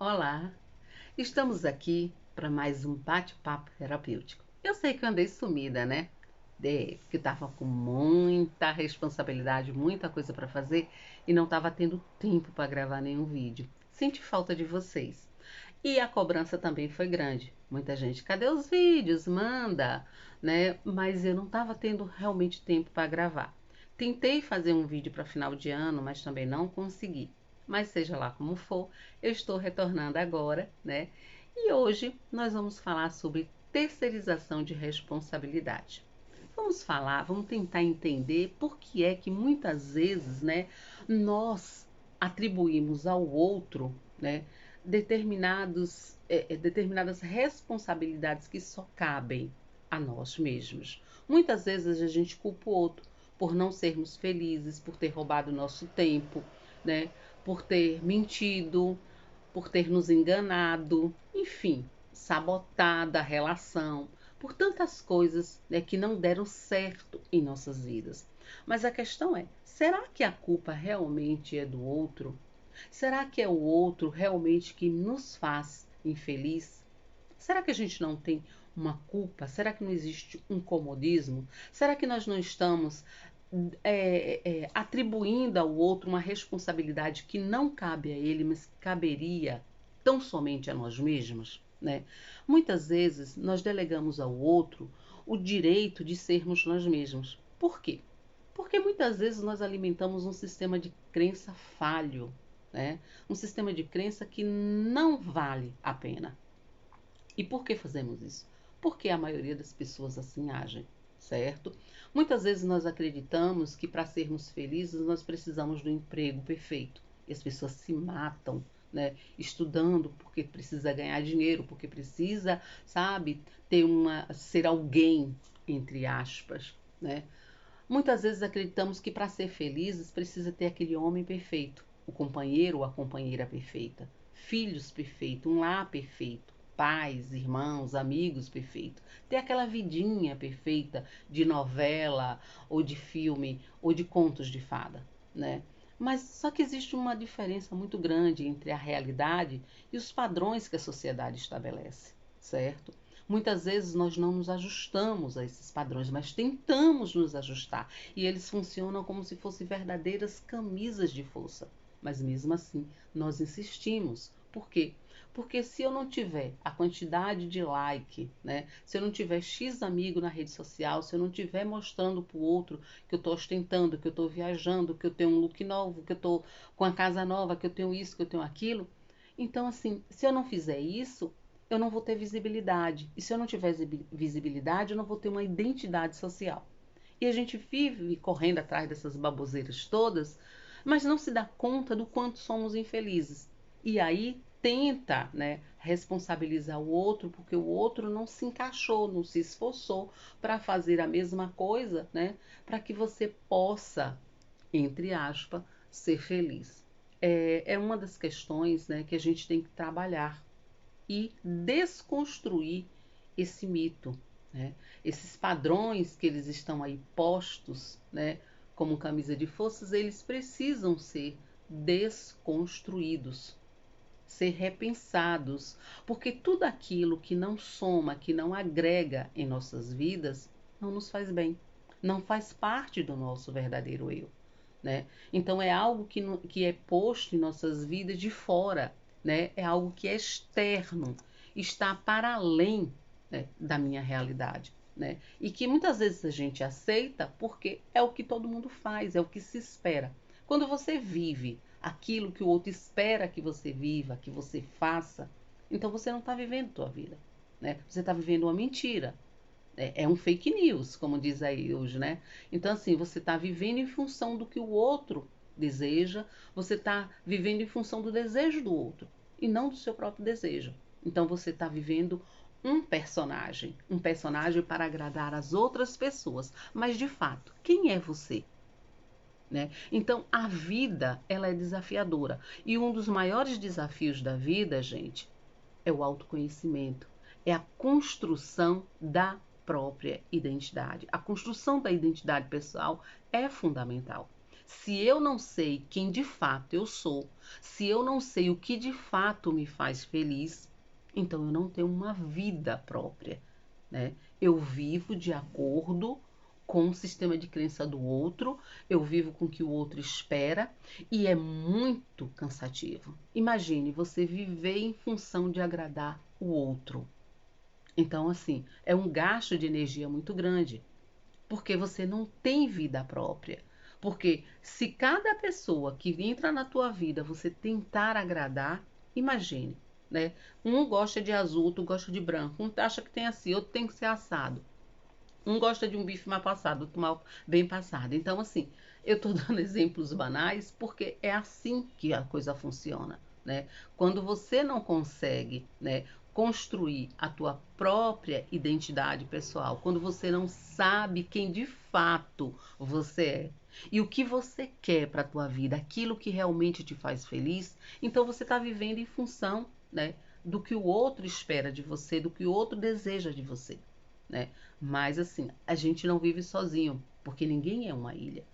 Olá, estamos aqui para mais um bate-papo terapêutico. Eu sei que eu andei sumida, né? Que estava com muita responsabilidade, muita coisa para fazer e não estava tendo tempo para gravar nenhum vídeo. Senti falta de vocês. E a cobrança também foi grande. Muita gente, cadê os vídeos? Manda, né? Mas eu não estava tendo realmente tempo para gravar. Tentei fazer um vídeo para final de ano, mas também não consegui. Mas seja lá como for, eu estou retornando agora, né? E hoje nós vamos falar sobre terceirização de responsabilidade. Vamos falar, vamos tentar entender por que é que muitas vezes, né, nós atribuímos ao outro, né, determinadas responsabilidades que só cabem a nós mesmos. Muitas vezes a gente culpa o outro por não sermos felizes, por ter roubado nosso tempo, né, por ter mentido, por ter nos enganado, enfim, sabotado a relação, por tantas coisas, né, que não deram certo em nossas vidas. Mas a questão é: será que a culpa realmente é do outro? Será que é o outro realmente que nos faz infeliz? Será que a gente não tem uma culpa? Será que não existe um comodismo? Será que nós não estamos atribuindo ao outro uma responsabilidade que não cabe a ele, mas caberia tão somente a nós mesmos? Né? Muitas vezes nós delegamos ao outro o direito de sermos nós mesmos. Por quê? Porque muitas vezes nós alimentamos um sistema de crença falho, né? Um sistema de crença que não vale a pena. E por que fazemos isso? Porque a maioria das pessoas assim agem, certo? Muitas vezes nós acreditamos que para sermos felizes nós precisamos do emprego perfeito. E as pessoas se matam, né? Estudando porque precisa ganhar dinheiro, porque precisa, sabe, ser alguém, entre aspas, né? Muitas vezes acreditamos que para ser felizes precisa ter aquele homem perfeito, o companheiro ou a companheira perfeita, filhos perfeitos, um lar perfeito, pais, irmãos, amigos perfeitos, ter aquela vidinha perfeita de novela ou de filme ou de contos de fada, né? Mas só que existe uma diferença muito grande entre a realidade e os padrões que a sociedade estabelece, certo? Muitas vezes nós não nos ajustamos a esses padrões, mas tentamos nos ajustar. E eles funcionam como se fossem verdadeiras camisas de força. Mas mesmo assim, nós insistimos. Por quê? Porque se eu não tiver a quantidade de like, né? Se eu não tiver X amigo na rede social, se eu não tiver mostrando para o outro que eu estou ostentando, que eu estou viajando, que eu tenho um look novo, que eu estou com a casa nova, que eu tenho isso, que eu tenho aquilo, então assim, se eu não fizer isso, eu não vou ter visibilidade. E se eu não tiver visibilidade, eu não vou ter uma identidade social. E a gente vive correndo atrás dessas baboseiras todas, mas não se dá conta do quanto somos infelizes. E aí tenta, né, responsabilizar o outro porque o outro não se encaixou, não se esforçou para fazer a mesma coisa, né, para que você possa, entre aspas, ser feliz. É uma das questões, né, que a gente tem que trabalhar e desconstruir esse mito, né? Esses padrões que eles estão aí postos, né, como camisa de forças, eles precisam ser desconstruídos, ser repensados, porque tudo aquilo que não soma, que não agrega em nossas vidas, não nos faz bem, não faz parte do nosso verdadeiro eu. Né? Então é algo que é posto em nossas vidas de fora, né? É algo que é externo, está para além, né, da minha realidade. Né? E que muitas vezes a gente aceita porque é o que todo mundo faz, é o que se espera. Quando você vive aquilo que o outro espera que você viva, que você faça, então você não está vivendo a tua vida. Né? Você está vivendo uma mentira. É um fake news, como diz aí hoje, né? Então, assim, você está vivendo em função do que o outro deseja, você está vivendo em função do desejo do outro e não do seu próprio desejo. Então, você está vivendo um personagem para agradar as outras pessoas. Mas, de fato, quem é você? Né? Então, a vida, ela é desafiadora. E um dos maiores desafios da vida, gente, é o autoconhecimento, é a construção da própria identidade. A construção da identidade pessoal é fundamental. Se eu não sei quem de fato eu sou, se eu não sei o que de fato me faz feliz, então eu não tenho uma vida própria, né? Eu vivo de acordo com o sistema de crença do outro, eu vivo com o que o outro espera e é muito cansativo. Imagine você viver em função de agradar o outro. Então, assim, é um gasto de energia muito grande, porque você não tem vida própria. Porque se cada pessoa que entra na tua vida você tentar agradar, imagine, né? Um gosta de azul, outro gosta de branco, um acha que tem assim, outro tem que ser assado. Um gosta de um bife mal passado, outro mal bem passado. Então, assim, eu estou dando exemplos banais porque é assim que a coisa funciona, né? Quando você não consegue, né, construir a tua própria identidade pessoal, quando você não sabe quem de fato você é e o que você quer para a tua vida, aquilo que realmente te faz feliz, então você está vivendo em função, né, do que o outro espera de você, do que o outro deseja de você, né? Mas assim, a gente não vive sozinho, porque ninguém é uma ilha,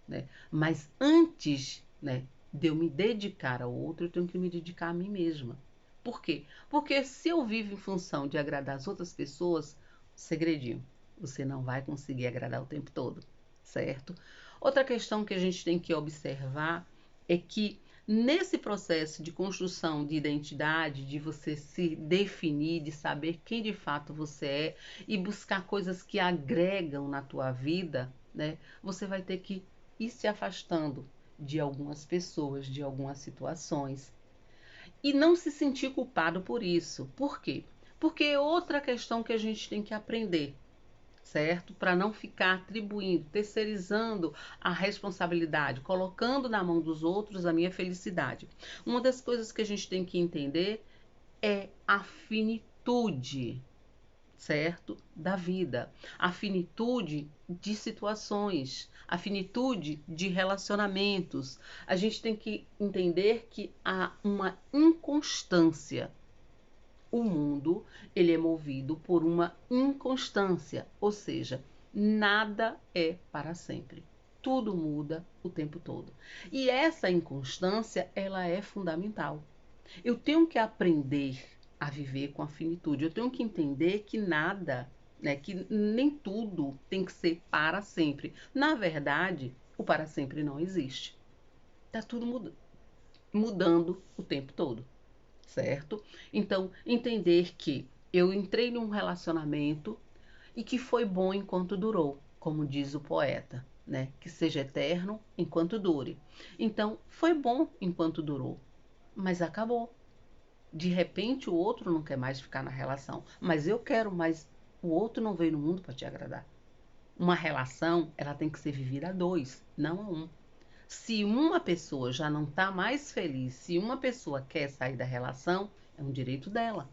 né? Mas antes, né, de eu me dedicar ao outro, eu tenho que me dedicar a mim mesma. Por quê? Porque se eu vivo em função de agradar as outras pessoas, segredinho, você não vai conseguir agradar o tempo todo, certo? Outra questão que a gente tem que observar é que nesse processo de construção de identidade, de você se definir, de saber quem de fato você é e buscar coisas que agregam na tua vida, né? Você vai ter que ir se afastando de algumas pessoas, de algumas situações. E não se sentir culpado por isso. Por quê? Porque é outra questão que a gente tem que aprender, certo? Para não ficar atribuindo, terceirizando a responsabilidade, colocando na mão dos outros a minha felicidade. Uma das coisas que a gente tem que entender é a finitude, certo? Da vida, a finitude de situações, a finitude de relacionamentos. A gente tem que entender que há uma inconstância. O mundo, ele é movido por uma inconstância, ou seja, nada é para sempre. Tudo muda o tempo todo. E essa inconstância, ela é fundamental. Eu tenho que aprender a viver com a finitude. Eu tenho que entender que nada, né, que nem tudo tem que ser para sempre. Na verdade, o para sempre não existe. Está tudo mudando o tempo todo, certo? Então, entender que eu entrei num relacionamento e que foi bom enquanto durou, como diz o poeta, né? Que seja eterno enquanto dure. Então, foi bom enquanto durou, mas acabou. De repente o outro não quer mais ficar na relação, mas eu quero, mas o outro não veio no mundo para te agradar. Uma relação, ela tem que ser vivida a dois, não a um. Se uma pessoa já não está mais feliz, se uma pessoa quer sair da relação, é um direito dela.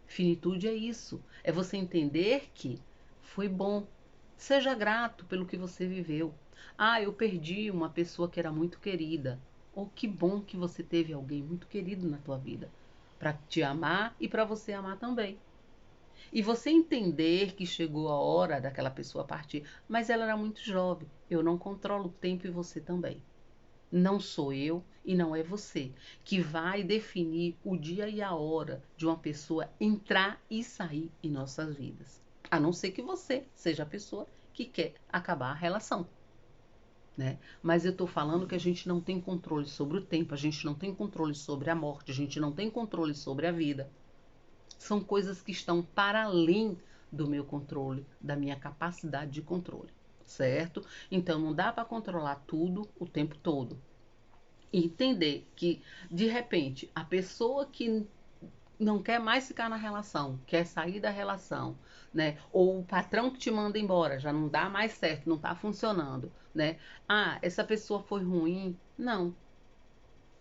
Finitude é isso, é você entender que foi bom. Seja grato pelo que você viveu. Ah, eu perdi uma pessoa que era muito querida. Ou que bom que você teve alguém muito querido na tua vida para te amar e para você amar também. E você entender que chegou a hora daquela pessoa partir, mas ela era muito jovem. Eu não controlo o tempo e você também. Não sou eu e não é você que vai definir o dia e a hora de uma pessoa entrar e sair em nossas vidas. A não ser que você seja a pessoa que quer acabar a relação, né? Mas eu estou falando que a gente não tem controle sobre o tempo, a gente não tem controle sobre a morte, a gente não tem controle sobre a vida. São coisas que estão para além do meu controle, da minha capacidade de controle, certo? Então não dá para controlar tudo o tempo todo. E entender que, de repente, a pessoa que não quer mais ficar na relação, quer sair da relação, né? Ou o patrão que te manda embora, já não dá mais certo, não está funcionando, né? Ah, essa pessoa foi ruim. Não.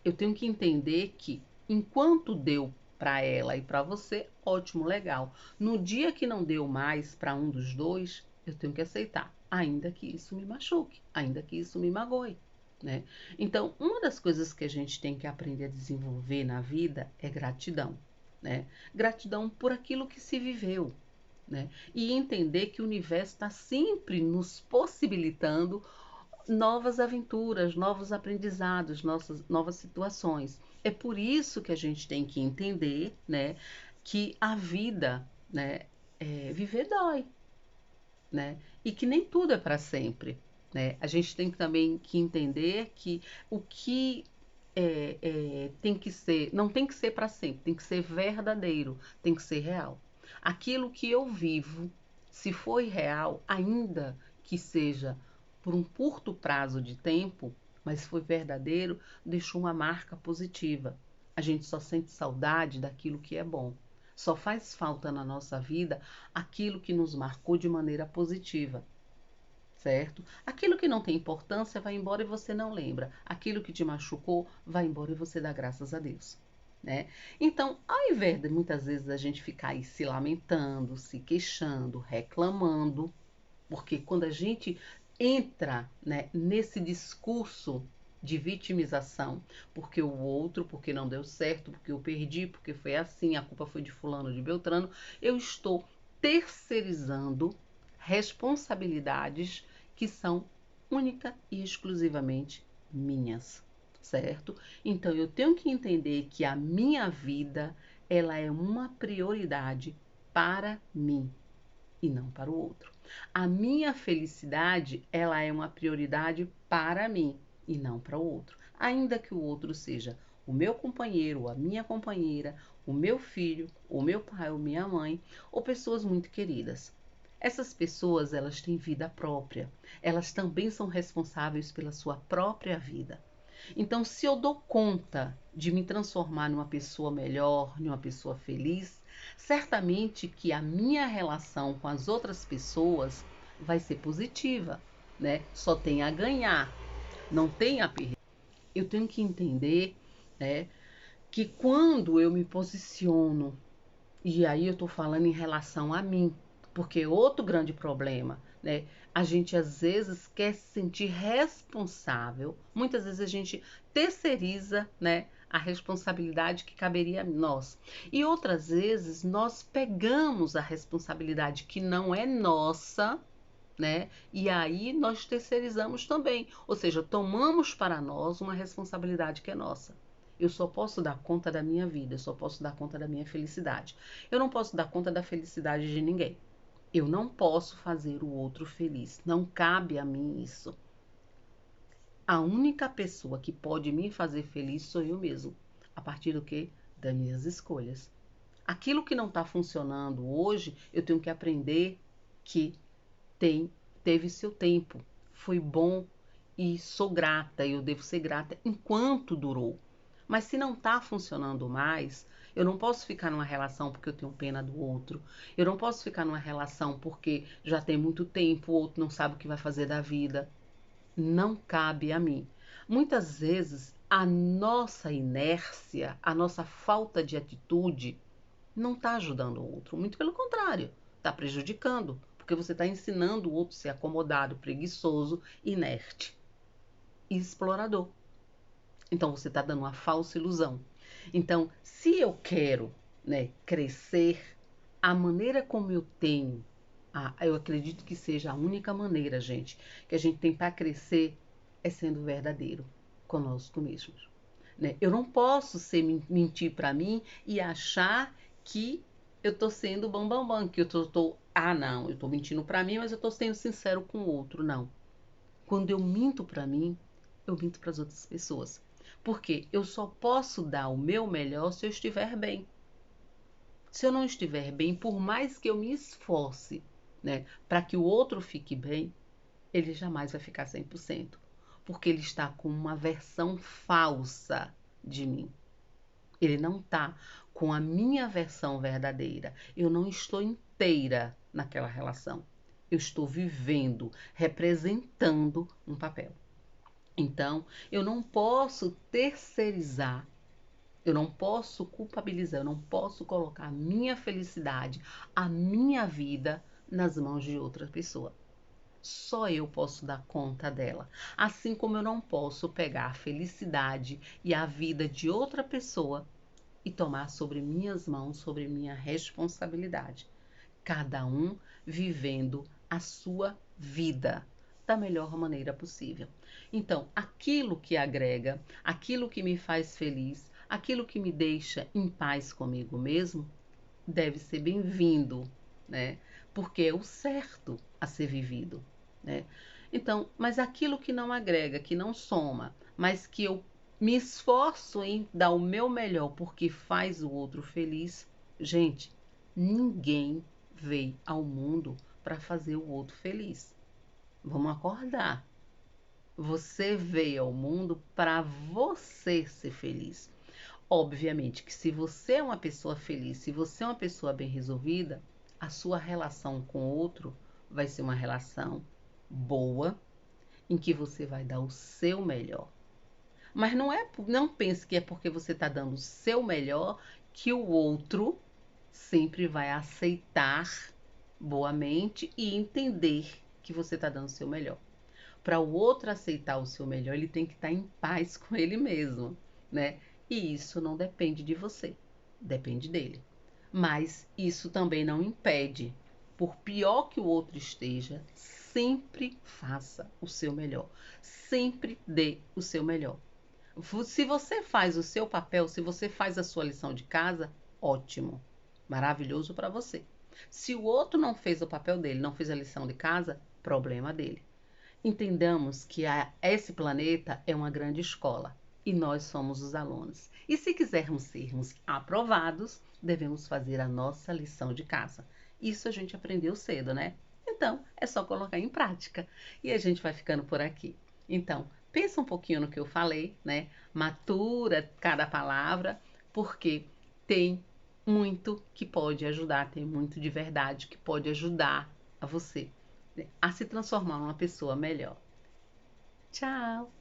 Eu tenho que entender que enquanto deu para ela e para você, ótimo, legal. No dia que não deu mais para um dos dois, eu tenho que aceitar, ainda que isso me machuque, ainda que isso me magoe, né? Então, uma das coisas que a gente tem que aprender a desenvolver na vida é gratidão, né? Gratidão por aquilo que se viveu, né? E entender que o universo está sempre nos possibilitando novas aventuras, novos aprendizados, novas situações. É por isso que a gente tem que entender, né, que a vida, né, viver dói, né, e que nem tudo é para sempre, né. A gente tem também que entender que o que tem que ser, não tem que ser para sempre, tem que ser verdadeiro, tem que ser real. Aquilo que eu vivo, se foi real, ainda que seja por um curto prazo de tempo, mas foi verdadeiro, deixou uma marca positiva. A gente só sente saudade daquilo que é bom. Só faz falta na nossa vida aquilo que nos marcou de maneira positiva, certo? Aquilo que não tem importância vai embora e você não lembra. Aquilo que te machucou vai embora e você dá graças a Deus, né? Então, ao invés de muitas vezes a gente ficar aí se lamentando, se queixando, reclamando, porque quando a gente entra, né, nesse discurso de vitimização, porque o outro, porque não deu certo, porque eu perdi, porque foi assim, a culpa foi de fulano, de Beltrano, eu estou terceirizando responsabilidades que são única e exclusivamente minhas, certo? Então eu tenho que entender que a minha vida, ela é uma prioridade para mim e não para o outro. A minha felicidade, ela é uma prioridade para mim e não para o outro. Ainda que o outro seja o meu companheiro, a minha companheira, o meu filho, o meu pai ou minha mãe, ou pessoas muito queridas. Essas pessoas, elas têm vida própria. Elas também são responsáveis pela sua própria vida. Então, se eu dou conta de me transformar numa pessoa melhor, numa pessoa feliz, certamente que a minha relação com as outras pessoas vai ser positiva, né? Só tem a ganhar, não tem a perder. Eu tenho que entender, né, que quando eu me posiciono, e aí eu estou falando em relação a mim, porque outro grande problema, né? A gente às vezes quer se sentir responsável, muitas vezes a gente terceiriza, né, a responsabilidade que caberia a nós. E outras vezes nós pegamos a responsabilidade que não é nossa, né? E aí nós terceirizamos também, ou seja, tomamos para nós uma responsabilidade que é nossa. Eu só posso dar conta da minha vida, eu só posso dar conta da minha felicidade. Eu não posso dar conta da felicidade de ninguém. Eu não posso fazer o outro feliz. Não cabe a mim isso. A única pessoa que pode me fazer feliz sou eu mesmo. A partir do que? Das minhas escolhas. Aquilo que não está funcionando hoje, eu tenho que aprender que tem, teve seu tempo. Foi bom e sou grata, eu devo ser grata enquanto durou. Mas se não está funcionando mais, eu não posso ficar numa relação porque eu tenho pena do outro. Eu não posso ficar numa relação porque já tem muito tempo, o outro não sabe o que vai fazer da vida. Não cabe a mim. Muitas vezes a nossa inércia, a nossa falta de atitude não está ajudando o outro. Muito pelo contrário, está prejudicando. Porque você está ensinando o outro a ser acomodado, preguiçoso, inerte e explorador. Então você está dando uma falsa ilusão. Então, se eu quero, né, crescer, a maneira como eu tenho, eu acredito que seja a única maneira, gente, que a gente tem para crescer é sendo verdadeiro conosco mesmos. Né? Eu não posso mentir para mim e achar que eu estou sendo bambambam, bam, bam, que não, eu estou mentindo para mim, mas eu estou sendo sincero com o outro. Não. Quando eu minto para mim, eu minto para as outras pessoas. Porque eu só posso dar o meu melhor se eu estiver bem. Se eu não estiver bem, por mais que eu me esforce, né, para que o outro fique bem, ele jamais vai ficar 100%, porque ele está com uma versão falsa de mim. Ele não está com a minha versão verdadeira. Eu não estou inteira naquela relação. Eu estou vivendo, representando um papel. Então, eu não posso terceirizar, eu não posso culpabilizar, eu não posso colocar a minha felicidade, a minha vida nas mãos de outra pessoa. Só eu posso dar conta dela. Assim como eu não posso pegar a felicidade e a vida de outra pessoa e tomar sobre minhas mãos, sobre minha responsabilidade. Cada um vivendo a sua vida, da melhor maneira possível. Então, aquilo que agrega, aquilo que me faz feliz, aquilo que me deixa em paz comigo mesmo, deve ser bem-vindo, né? Porque é o certo a ser vivido, né? Então, mas aquilo que não agrega, que não soma, mas que eu me esforço em dar o meu melhor porque faz o outro feliz, gente, ninguém veio ao mundo para fazer o outro feliz. Vamos acordar. Você veio ao mundo para você ser feliz. Obviamente que se você é uma pessoa feliz, se você é uma pessoa bem resolvida, a sua relação com o outro vai ser uma relação boa, em que você vai dar o seu melhor. Mas não pense que é porque você está dando o seu melhor que o outro sempre vai aceitar boamente e entender que você está dando o seu melhor. Para o outro aceitar o seu melhor, ele tem que estar em paz com ele mesmo, né? E isso não depende de você, depende dele. Mas isso também não impede, por pior que o outro esteja, sempre faça o seu melhor, sempre dê o seu melhor. Se você faz o seu papel, se você faz a sua lição de casa, ótimo, maravilhoso para você. Se o outro não fez o papel dele, não fez a lição de casa, problema dele. Entendamos que esse planeta é uma grande escola e nós somos os alunos. E se quisermos sermos aprovados, devemos fazer a nossa lição de casa. Isso a gente aprendeu cedo, né? Então, é só colocar em prática. E a gente vai ficando por aqui. Então, pensa um pouquinho no que eu falei, né? Matura cada palavra, porque tem muito que pode ajudar, tem muito de verdade que pode ajudar a você a se transformar numa pessoa melhor. Tchau!